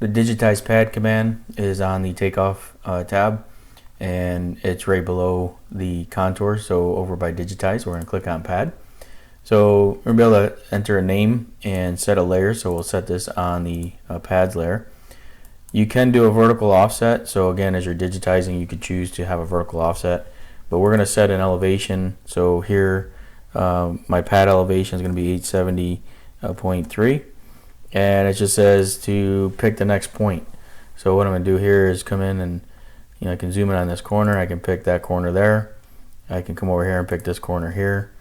The digitize pad command is on the takeoff tab, and it's right below the contour. So over by digitize, we're going to click on pad. So we're going to be able to enter a name and set a layer. So we'll set this on the pads layer. You can do a vertical offset. So again, as you're digitizing, you could choose to have a vertical offset, but we're going to set an elevation. So here, my pad elevation is going to be 870.3, and it just says to pick the next point. So what I'm going to do here is come in and I can zoom in on this corner. I can pick that corner there. I can come over here and pick this corner here,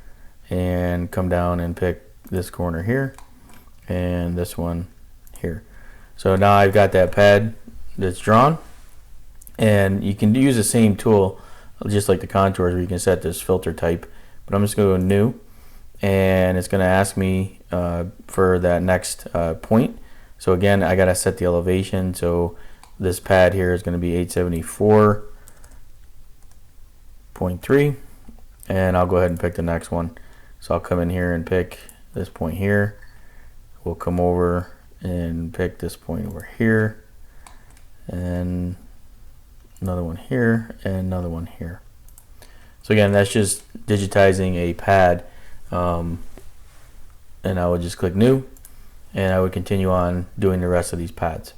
and come down and pick this corner here, and this one here. So now I've got that pad that's drawn, and you can use the same tool just like the contours where you can set this filter type, but I'm just going to go new, and it's going to ask me for that next point. So again, I got to set the elevation. So this pad here is going to be 874.3, and I'll go ahead and pick the next one. So I'll come in here and pick this point here. We'll come over and pick this point over here, and another one here, and another one here. So again, that's just digitizing a pad, and I would just click new, and I would continue on doing the rest of these pads.